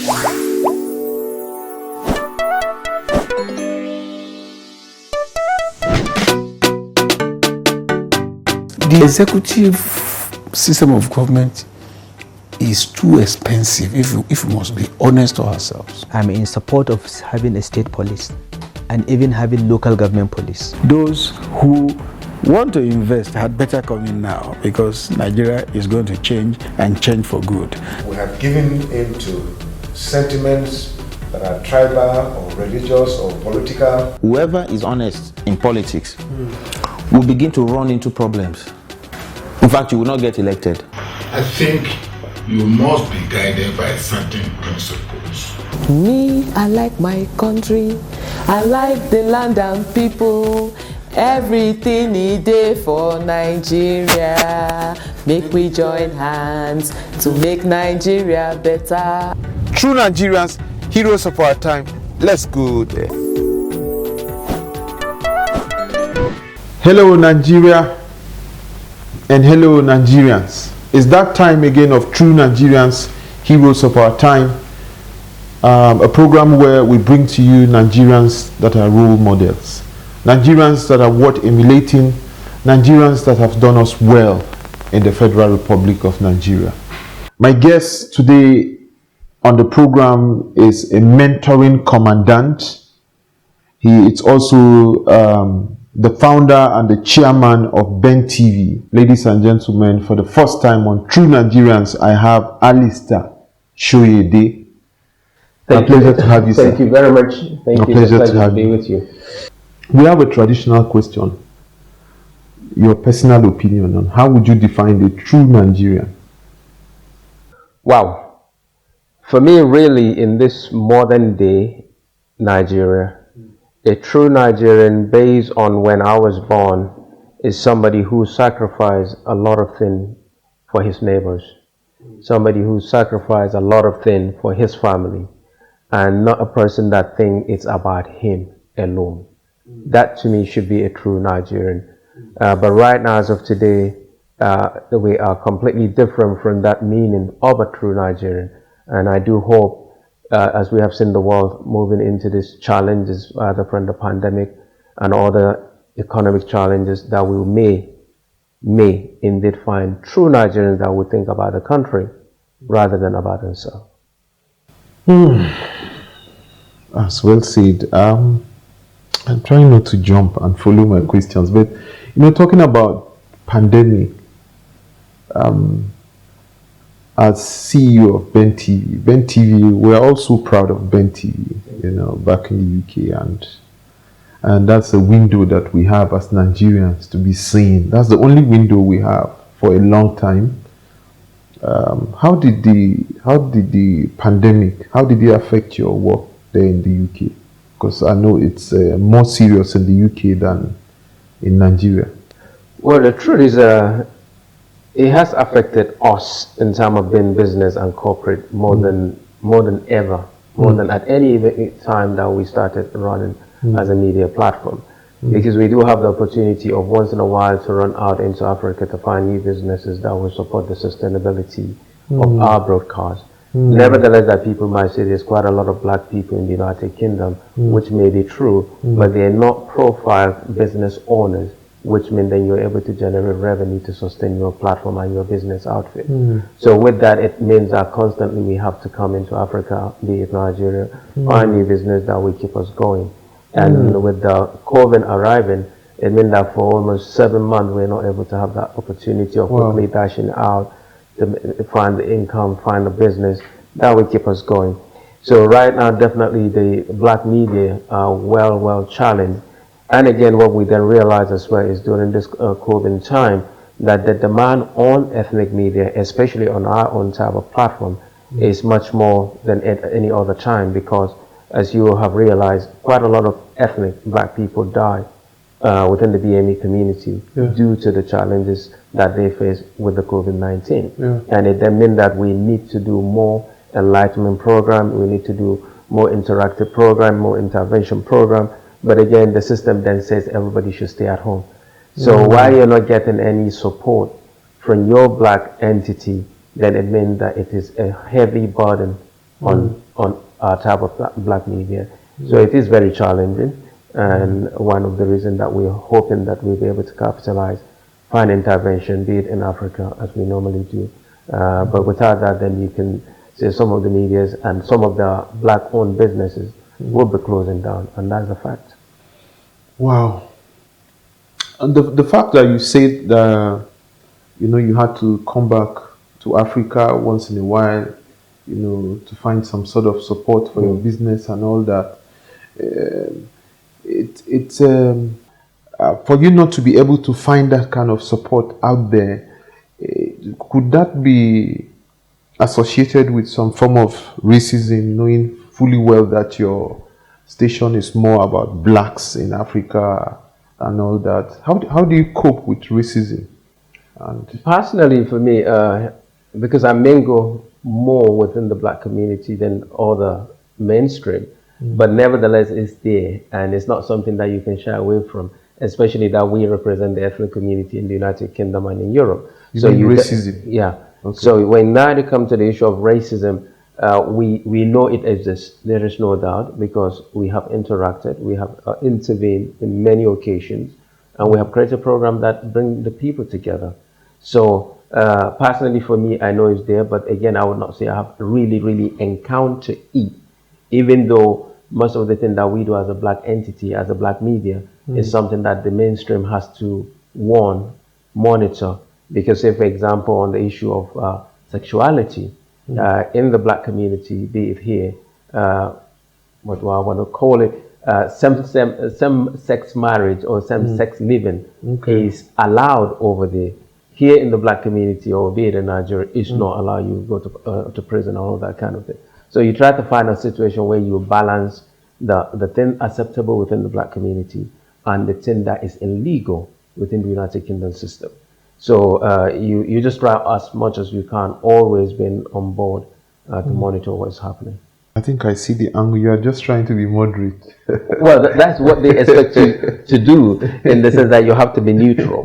The executive system of government is too expensive if we must be honest to ourselves. I'm in support of having a state police and even having local government police. Those who want to invest had better come in now, because Nigeria is going to change and change for good. We have given in to sentiments that are tribal or religious or political. Whoever is honest in politics will begin to run into problems. In fact, you will not get elected. I think you must be guided by certain principles. Me, I like my country. I like the land and people. Everything is there for Nigeria. Make we join hands to make Nigeria better. True Nigerians, heroes of our time. Let's go there. Hello Nigeria and hello Nigerians. It's that time again of True Nigerians, heroes of our time. A program where we bring to you Nigerians that are role models. Nigerians that are worth emulating. Nigerians that have done us well in the Federal Republic of Nigeria. My guest today on the program is a mentoring commandant. He is also the founder and the chairman of Ben TV. Ladies and gentlemen, for the first time on True Nigerians, I have Alistair Soyode. A pleasure to have you, sir. Thank you very much. Thank you. Pleasure it's a pleasure to have to be you. with you. We have a traditional question. Your personal opinion on how would you define a true Nigerian? Wow. For me, really, in this modern day Nigeria, a true Nigerian, based on when I was born, is somebody who sacrificed a lot of things for his neighbors. Somebody who sacrificed a lot of things for his family, and not a person that thinks it's about him alone. That to me should be a true Nigerian. But right now, as of today, we are completely different from that meaning of a true Nigerian. And I do hope, as we have seen the world moving into these challenges, either from the pandemic and other economic challenges, that we may indeed find true Nigerians that would think about the country rather than about themselves. As well said. I'm trying not to jump and follow my questions, but talking about pandemic, as CEO of Ben TV, we're also proud of Ben TV, back in the UK, and that's a window that we have as Nigerians to be seen. That's the only window we have for a long time. How did the pandemic, how did it affect your work there in the UK? Because I know it's more serious in the UK than in Nigeria. Well, the truth is, it has affected us in terms of being business and corporate more than ever, more than at any time that we started running as a media platform. Because we do have the opportunity of once in a while to run out into Africa to find new businesses that will support the sustainability of our broadcast. Nevertheless, that people might say there's quite a lot of black people in the United Kingdom, which may be true, but they're not profiled business owners, which means then you're able to generate revenue to sustain your platform and your business outfit. So with that, it means that constantly we have to come into Africa, be it Nigeria, find new business that will keep us going. And with the COVID arriving, it means that for almost 7 months, we're not able to have that opportunity of quickly dashing out to find the income, find the business that will keep us going. So right now, definitely the black media are well challenged. And again, what we then realize as well is during this COVID time, that the demand on ethnic media, especially on our own type of platform, is much more than at any other time, because as you have realized, quite a lot of ethnic black people die within the BME community due to the challenges that they face with the COVID-19. And it then means that we need to do more enlightenment program, we need to do more interactive program, more intervention program. But again, the system then says everybody should stay at home. So while you're not getting any support from your black entity, then it means that it is a heavy burden on our type of black media. So it is very challenging, and one of the reasons that we're hoping that we'll be able to capitalize, find intervention, be it in Africa as we normally do. But without that, then you can say some of the medias and some of the black-owned businesses will be closing down, and that's a fact. Wow. And the fact that you said that, you know, you had to come back to Africa once in a while, you know, to find some sort of support for your business and all that, for you not to be able to find that kind of support out there, could that be associated with some form of racism, knowing fully well that your station is more about blacks in Africa and all that? How do you cope with racism? And personally, for me, because I mingle more within the black community than other mainstream, but nevertheless it's there, and it's not something that you can shy away from, especially that we represent the ethnic community in the United Kingdom and in Europe. Racism? Yeah. Okay. So when now it comes to the issue of racism, we know it exists. There is no doubt, because we have interacted, we have intervened in many occasions, and we have created a program that bring the people together. So personally for me, I know it's there, but again, I would not say I have really encountered it, even though most of the thing that we do as a black entity, as a black media, is something that the mainstream has to monitor. Because say, for example, on the issue of sexuality, in the black community, be it here, what do I want to call it, same-sex marriage or same-sex living is allowed over there. Here in the black community, or be it in Nigeria, it's not allowed. You go to prison and all that kind of thing. So you try to find a situation where you balance the thing acceptable within the black community and the thing that is illegal within the United Kingdom system. So you just try as much as you can, always being on board to monitor what's happening. I think I see the angle. You are just trying to be moderate. Well, that's what they expect you to do, in the sense that you have to be neutral.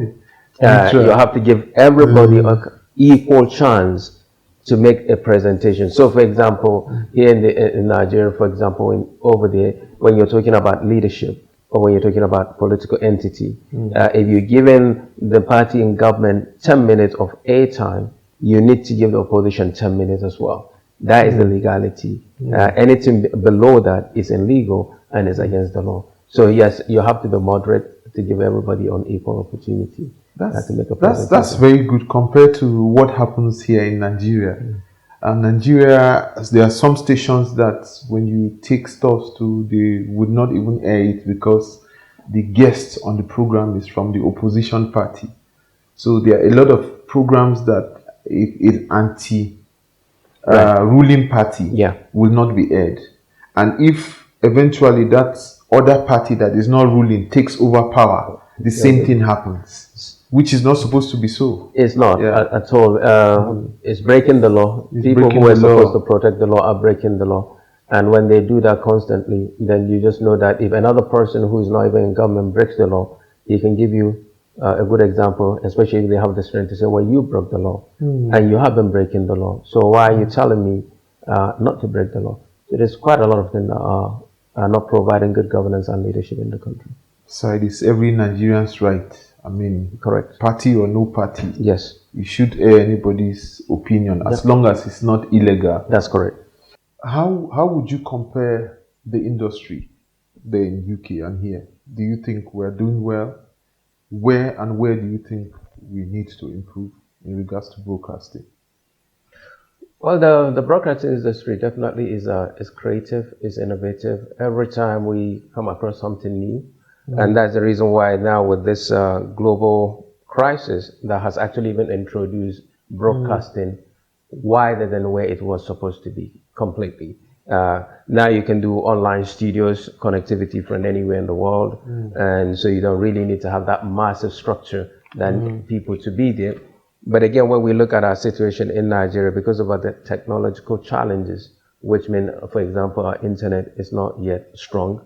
You have to give everybody an equal chance to make a presentation. So, for example, here in Nigeria, for example, over there, when you're talking about leadership, or when you're talking about political entity, if you're giving the party in government 10 minutes of airtime, you need to give the opposition 10 minutes as well. That is the legality. Anything below that is illegal and is against the law. So yes, you have to be moderate to give everybody an equal opportunity. That's very good compared to what happens here in Nigeria. Nigeria, there are some stations that when you take stuff to, they would not even air it because the guest on the program is from the opposition party. So there are a lot of programs that is anti-ruling party will not be aired. And if eventually that other party that is not ruling takes over power, the same thing happens, which is not supposed to be so. It's not at all. It's breaking the law. People who are supposed to protect the law are breaking the law. And when they do that constantly, then you just know that if another person who is not even in government breaks the law, he can give you a good example, especially if they have the strength to say, well, you broke the law and you have been breaking the law. So why are you telling me not to break the law? So there's quite a lot of things that are not providing good governance and leadership in the country. So it is every Nigerian's right. I mean, correct. Party or no party. Yes. You should air anybody's opinion as long as it's not illegal. That's correct. How would you compare the industry there in UK and here? Do you think we're doing well? Where do you think we need to improve in regards to broadcasting? Well, the broadcasting industry definitely is creative, is innovative. Every time we come across something new, and that's the reason why now with this global crisis that has actually been introduced broadcasting wider than where it was supposed to be completely. Now you can do online studios, connectivity from anywhere in the world, and so you don't really need to have that massive structure than people to be there. But again, when we look at our situation in Nigeria, because of the technological challenges, which mean, for example, our internet is not yet strong,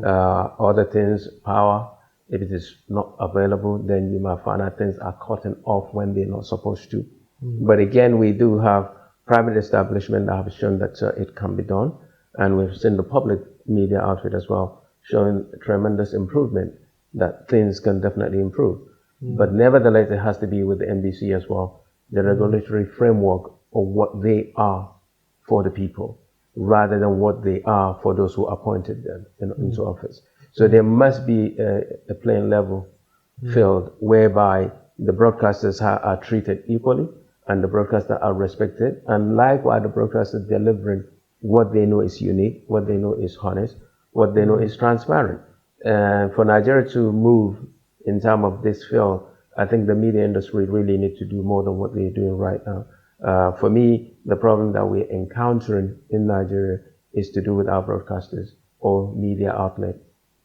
other things, power, if it is not available, then you might find that things are cutting off when they're not supposed to. But again, we do have private establishments that have shown that it can be done, and we've seen the public media outfit as well showing tremendous improvement, that things can definitely improve. But nevertheless, it has to be with the NBC as well, the regulatory framework of what they are for the people, rather than what they are for those who appointed them into office. So there must be a playing level field whereby the broadcasters are treated equally and the broadcasters are respected, and likewise the broadcasters delivering what they know is unique, what they know is honest, what they know is transparent. For Nigeria to move in terms of this field, I think the media industry really need to do more than what they're doing right now. For me, the problem that we're encountering in Nigeria is to do with our broadcasters or media outlet,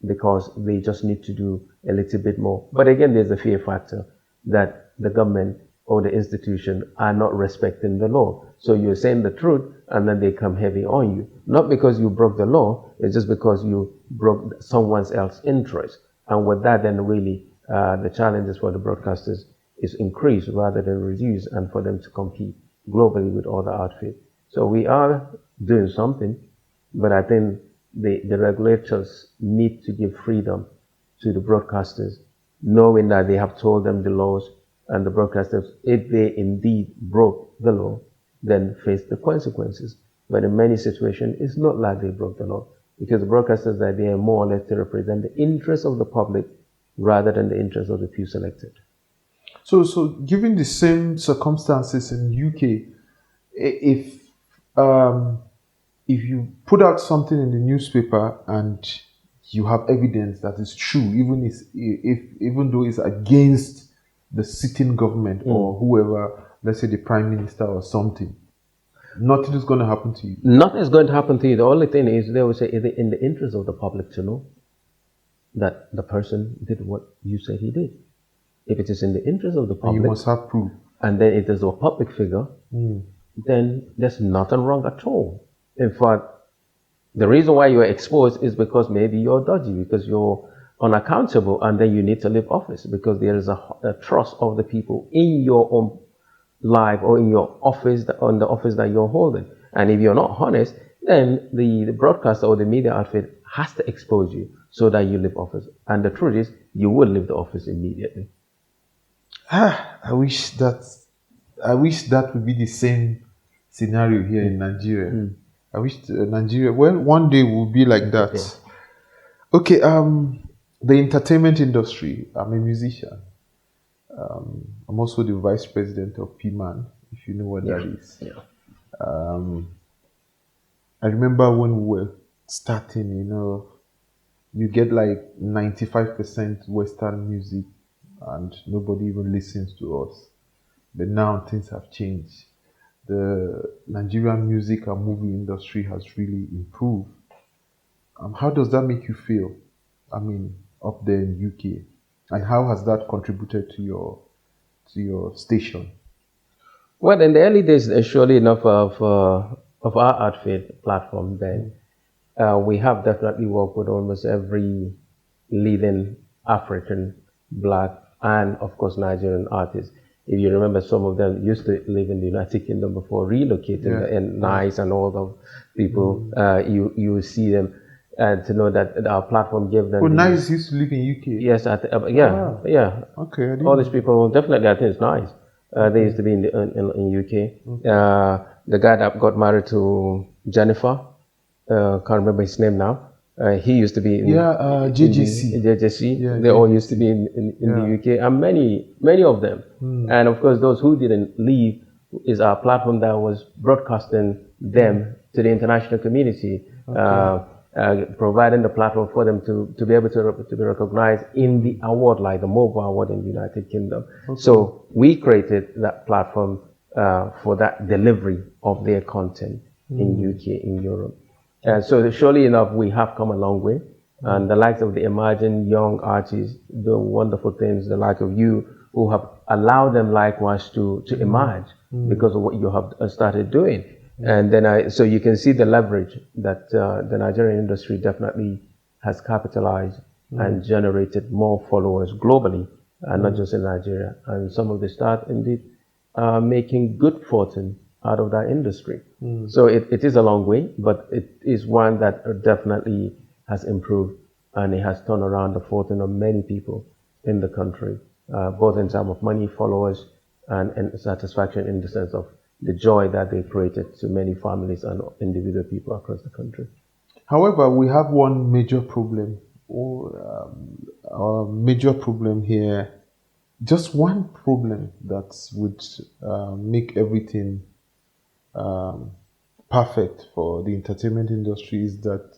because they just need to do a little bit more. But again, there's a fear factor that the government or the institution are not respecting the law. So you're saying the truth and then they come heavy on you. Not because you broke the law, it's just because you broke someone else's interest. And with that, then really the challenges for the broadcasters is increased rather than reduced, and for them to compete globally with other outfits. So we are doing something, but I think the regulators need to give freedom to the broadcasters, knowing that they have told them the laws, and the broadcasters, if they indeed broke the law, then face the consequences. But in many situations, it's not like they broke the law, because the broadcasters are there more or less to represent the interests of the public rather than the interests of the few selected. So given the same circumstances in UK, if you put out something in the newspaper and you have evidence that is true, even though it's against the sitting government or whoever, let's say the prime minister or something, nothing is going to happen to you. Nothing is going to happen to you. The only thing is, they will say, is it in the interest of the public to know that the person did what you said he did? If it is in the interest of the public, and you must have proof, and then it is a public figure, then there's nothing wrong at all. In fact, the reason why you're exposed is because maybe you're dodgy, because you're unaccountable, and then you need to leave office because there is a trust of the people in your own life or in your office, on the office that you're holding. And if you're not honest, then the broadcaster or the media outfit has to expose you so that you leave office. And the truth is, you will leave the office immediately. I wish that would be the same scenario here in Nigeria. I wish Nigeria, well, one day will be like that. Yeah. Okay, the entertainment industry. I'm a musician. I'm also the vice president of EP1, if you know what that is. Yeah. I remember when we were starting, you get like 95% Western music and nobody even listens to us. But now things have changed. The Nigerian music and movie industry has really improved. How does that make you feel? I mean, up there in UK, and how has that contributed to your station? Well, in the early days, surely enough of our outfit platform, then we have definitely worked with almost every leading African, Black, and of course Nigerian artist. If you remember, some of them used to live in the United Kingdom before relocating, and Nice and all the people, you see them, and to know that our platform gave them. Oh, Nice used to live in UK. Yes, yeah. Okay. All these people, definitely, I think it's Nice. They used to be in UK. The guy that got married to Jennifer, can't remember his name now. He used to be in JJC. JJC. They all used to be in the UK, and many of them. And of course, those who didn't leave is our platform that was broadcasting them to the international community, providing the platform for them to be able to be recognized in the award, like the MOVA Award in the United Kingdom. So we created that platform for that delivery of their content in UK, in Europe. And so surely enough, we have come a long way. And the likes of the emerging young artists doing wonderful things, the like of you, who have allowed them likewise to emerge because of what you have started doing. And then so you can see the leverage that the Nigerian industry definitely has capitalized and generated more followers globally, and not just in Nigeria. And some of the stars indeed are making good fortune out of that industry. So it is a long way, but it is one that definitely has improved, and it has turned around the fortune of many people in the country, both in terms of money, followers, and satisfaction in the sense of the joy that they created to many families and individual people across the country. However, we have one major problem, our major problem here, just one problem that would make everything perfect for the entertainment industry is that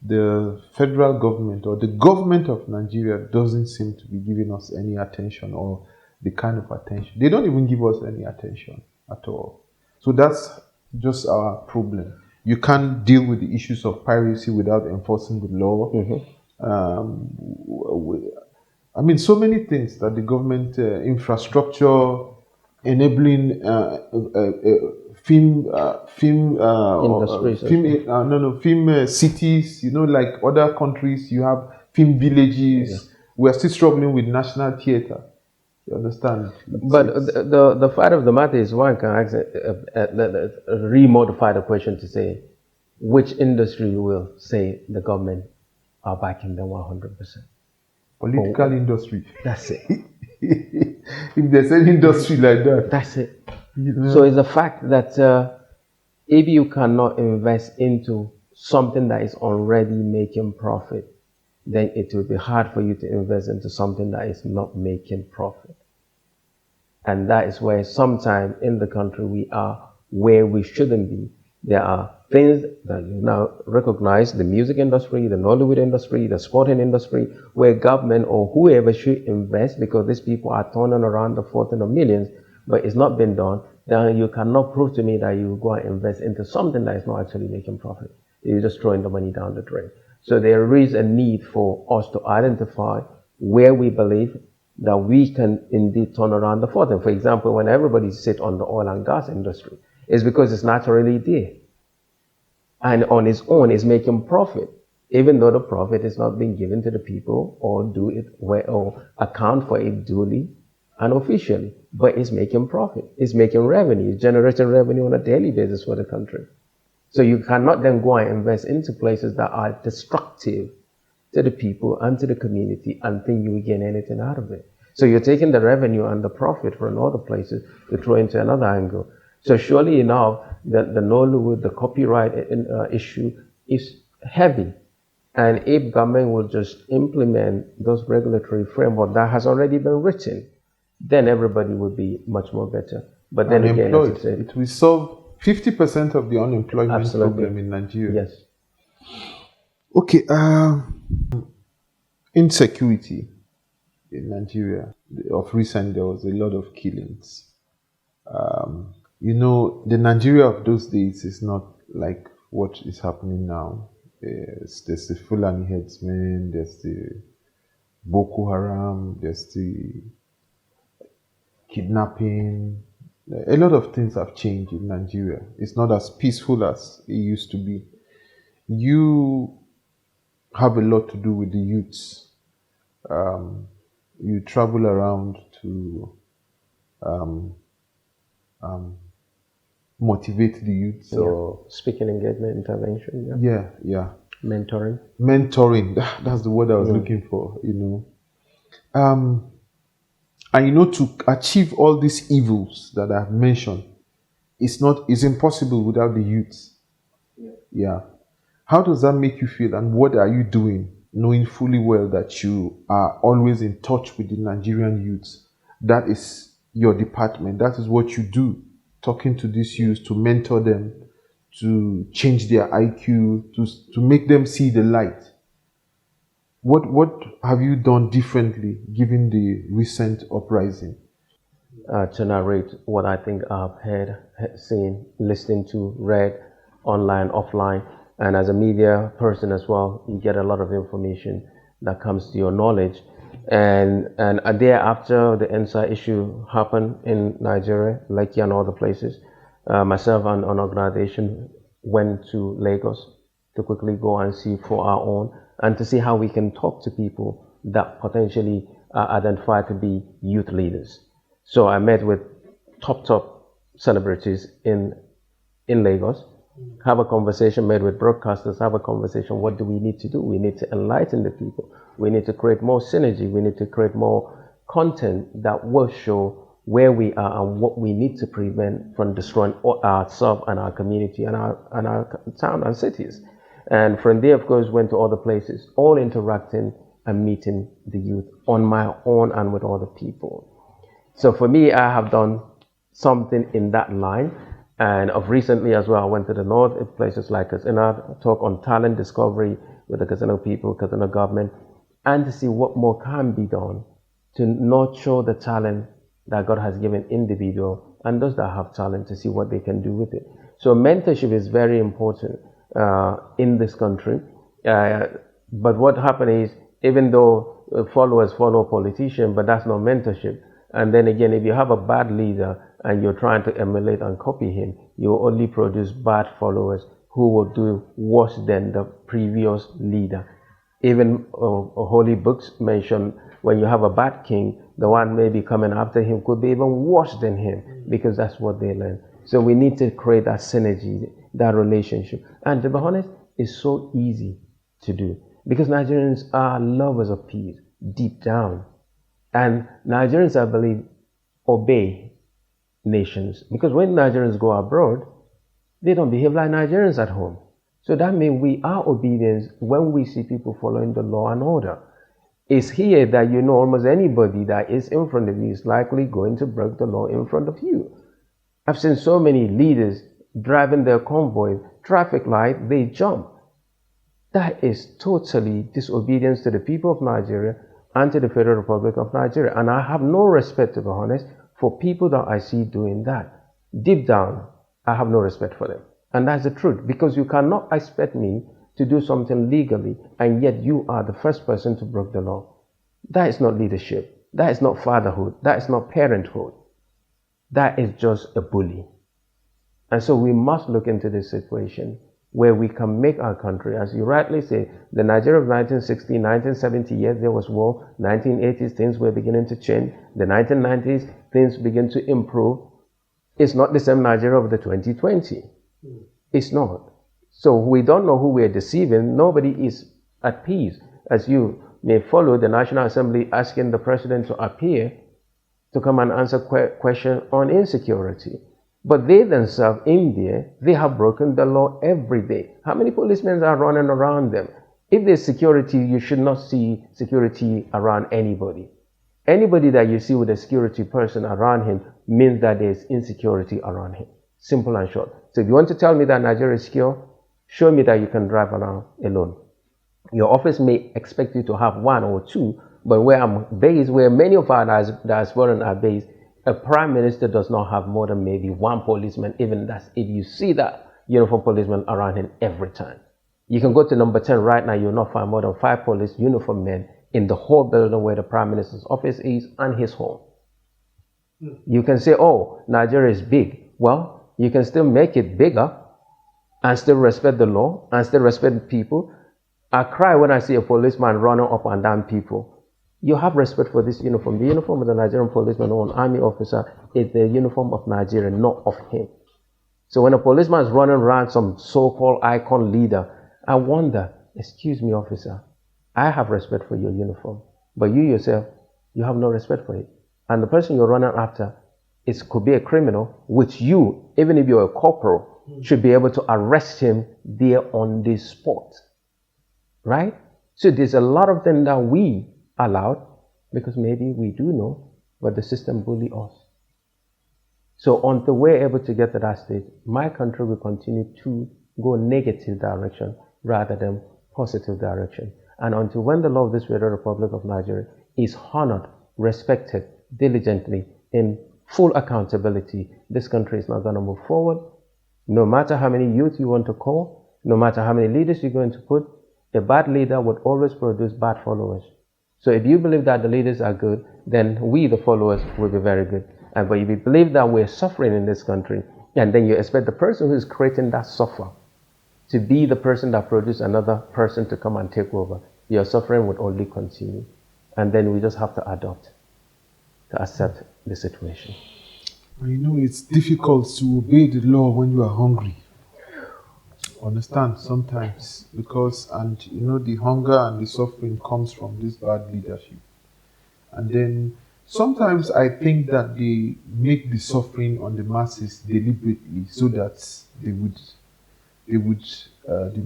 the federal government or the government of Nigeria doesn't seem to be giving us any attention, or the kind of attention. They don't even give us any attention at all. So that's just our problem. You can't deal with the issues of piracy without enforcing the law. I mean, so many things that the government, infrastructure, enabling film cities, you know, like other countries, you have film villages. We are still struggling with national theater. You understand? But the fact of the matter is, one can remodify the question to say, which industry will say the government are backing them 100%? Political industry. That's it. If there's any industry like that. That's it. You know? So it's a fact that if you cannot invest into something that is already making profit, then it will be hard for you to invest into something that is not making profit. And that is where sometimes in the country we are where we shouldn't be. There are things that you now recognize, the music industry, the Nollywood industry, the sporting industry, where government or whoever should invest, because these people are turning around the fortune of millions, but it's not been done. Then you cannot prove to me that you go and invest into something that is not actually making profit. You're just throwing the money down the drain. So there is a need for us to identify where we believe that we can indeed turn around the fortune. For example, when everybody sits on the oil and gas industry, it's because it's naturally there. And on its own is making profit, even though the profit is not being given to the people or do it or account for it duly and officially, but it's making profit, it's making revenue, it's generating revenue on a daily basis for the country. So you cannot then go and invest into places that are destructive to the people and to the community and think you will gain anything out of it. So you're taking the revenue and the profit from other places to throw into another angle. So surely enough, the Nollywood, the copyright issue is heavy. And if government will just implement those regulatory framework that has already been written, then everybody would be much more better. But then again, as you said, it will solve 50% of the unemployment problem in Nigeria. Yes. Okay. Insecurity in Nigeria. Of recent, there was a lot of killings. You know, the Nigeria of those days is not like what is happening now. There's the Fulani headsmen, there's the Boko Haram, there's the kidnapping. A lot of things have changed in Nigeria. It's not as peaceful as it used to be. You have a lot to do with the youths. You travel around to motivate the youth, or speaking engagement, intervention, yeah, mentoring. That's the word I was looking for, you know. And you know, to achieve all these evils that I've mentioned, it's impossible without the youth. Yeah. How does that make you feel, and what are you doing, knowing fully well that you are always in touch with the Nigerian youths? That is your department. That is what you do. Talking to these youths, to mentor them, to change their IQ, to make them see the light. What have you done differently given the recent uprising? To narrate what I think I've heard, seen, listened to, read, online, offline, and as a media person as well, you get a lot of information that comes to your knowledge. And thereafter, the ENSA issue happened in Nigeria, Lekki and other places. Myself and an organization went to Lagos to quickly go and see for our own, and to see how we can talk to people that potentially are identified to be youth leaders. So I met with top celebrities in Lagos, have a conversation made with broadcasters, have a conversation. What do we need to do? We need to enlighten the people. We need to create more synergy. We need to create more content that will show where we are and what we need to prevent from destroying ourselves and our community and our town and cities. And from there, of course, went to other places, all interacting and meeting the youth on my own and with other people. So for me, I have done something in that line. And of recently as well, I went to the north, in places like Katsina, talk on talent discovery with the Katsina people, Katsina government, and to see what more can be done to nurture the talent that God has given individual and those that have talent, to see what they can do with it. So mentorship is very important in this country. But what happened is, even though followers follow politicians, but that's not mentorship. And then again, if you have a bad leader and you're trying to emulate and copy him, you will only produce bad followers who will do worse than the previous leader. Even holy books mention when you have a bad king, the one maybe coming after him could be even worse than him, because that's what they learn. So we need to create that synergy, that relationship. And to be honest, it's so easy to do, because Nigerians are lovers of peace deep down. And Nigerians, I believe, obey nations, because when Nigerians go abroad, they don't behave like Nigerians at home. So that means we are obedient when we see people following the law and order. It's here that you know almost anybody that is in front of you is likely going to break the law in front of you. I've seen so many leaders driving their convoy, traffic light, they jump. That is totally disobedience to the people of Nigeria and to the Federal Republic of Nigeria. And I have no respect, to be honest, for people that I see doing that. Deep down, I have no respect for them. And that's the truth, because you cannot expect me to do something legally and yet you are the first person to break the law. That is not leadership. That is not fatherhood. That is not parenthood. That is just a bully. And so we must look into this situation where we can make our country, as you rightly say, the Nigeria of 1960, 1970, yes, there was war. 1980s, things were beginning to change. The 1990s, things begin to improve. It's not the same Nigeria of the 2020. It's not. So we don't know who we're deceiving. Nobody is at peace. As you may follow the National Assembly asking the president to appear to come and answer questions on insecurity. But they themselves, in there, they have broken the law every day. How many policemen are running around them? If there's security, you should not see security around anybody. Anybody that you see with a security person around him means that there's insecurity around him. Simple and short. So if you want to tell me that Nigeria is secure, show me that you can drive around alone. Your office may expect you to have one or two, but where I'm based, where many of our diasporans are based, a prime minister does not have more than maybe one policeman, even that's if you see that uniform policeman around him every time. You can go to number 10 right now, you'll not find more than 5 police uniform men in the whole building where the prime minister's office is and his home. You can say, oh, Nigeria is big. Well, you can still make it bigger and still respect the law and still respect people. I cry when I see a policeman running up and down people. You have respect for this uniform. The uniform of the Nigerian policeman or an army officer is the uniform of Nigeria, not of him. So when a policeman is running around some so-called icon leader, I wonder, excuse me, officer, I have respect for your uniform, but you yourself, you have no respect for it. And the person you're running after could be a criminal, which you, even if you're a corporal, should be able to arrest him there on the spot. Right? So there's a lot of things that we allowed because maybe we do know, but the system bully us. So until we're able to get to that stage, my country will continue to go negative direction rather than positive direction. And until when the law of this Federal Republic of Nigeria is honored, respected diligently in full accountability, this country is not going to move forward. No matter how many youth you want to call, no matter how many leaders you're going to put, a bad leader would always produce bad followers. So if you believe that the leaders are good, then we, the followers, will be very good. But if you believe that we're suffering in this country, and then you expect the person who is creating that suffer to be the person that produces another person to come and take over, your suffering would only continue. And then we just have to adopt, to accept the situation. You know, it's difficult to obey the law when you are hungry. Understand sometimes, because the hunger and the suffering comes from this bad leadership. And then sometimes I think that they make the suffering on the masses deliberately so that the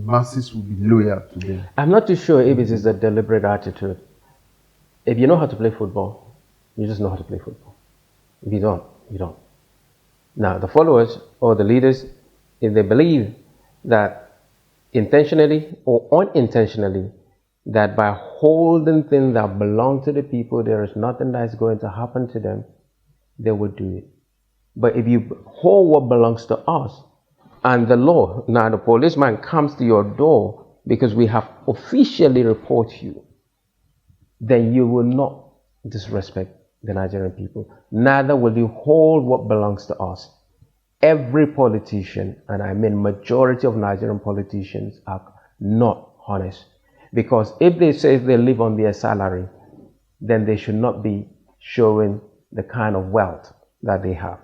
masses will be loyal to them. I'm not too sure if it is a deliberate attitude. If you know how to play football, you just know how to play football. If you don't, you don't. Now, the followers or the leaders, if they believe that intentionally or unintentionally, that by holding things that belong to the people, there is nothing that is going to happen to them, they would do it. But if you hold what belongs to us and the law, now the policeman comes to your door because we have officially reported you, then you will not disrespect the Nigerian people. Neither will you hold what belongs to us. Every politician, and I mean majority of Nigerian politicians, are not honest. Because if they say they live on their salary, then they should not be showing the kind of wealth that they have.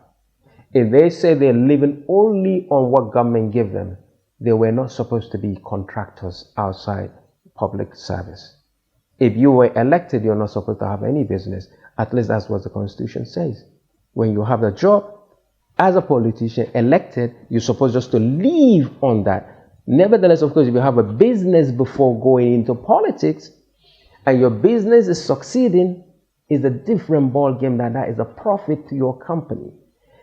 If they say they're living only on what government give them, they were not supposed to be contractors outside public service. If you were elected, you're not supposed to have any business. At least that's what the Constitution says. When you have a job, as a politician elected, you're supposed just to live on that. Nevertheless, of course, if you have a business before going into politics and your business is succeeding, is a different ball game. That is a profit to your company.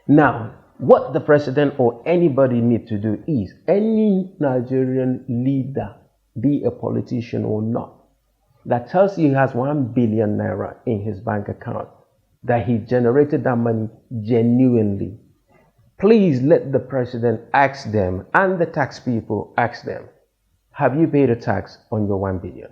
Now, what the president or anybody need to do is, any Nigerian leader, be a politician or not, that tells you he has 1 billion naira in his bank account, that he generated that money genuinely, please let the president ask them, and the tax people ask them, have you paid a tax on your 1 billion?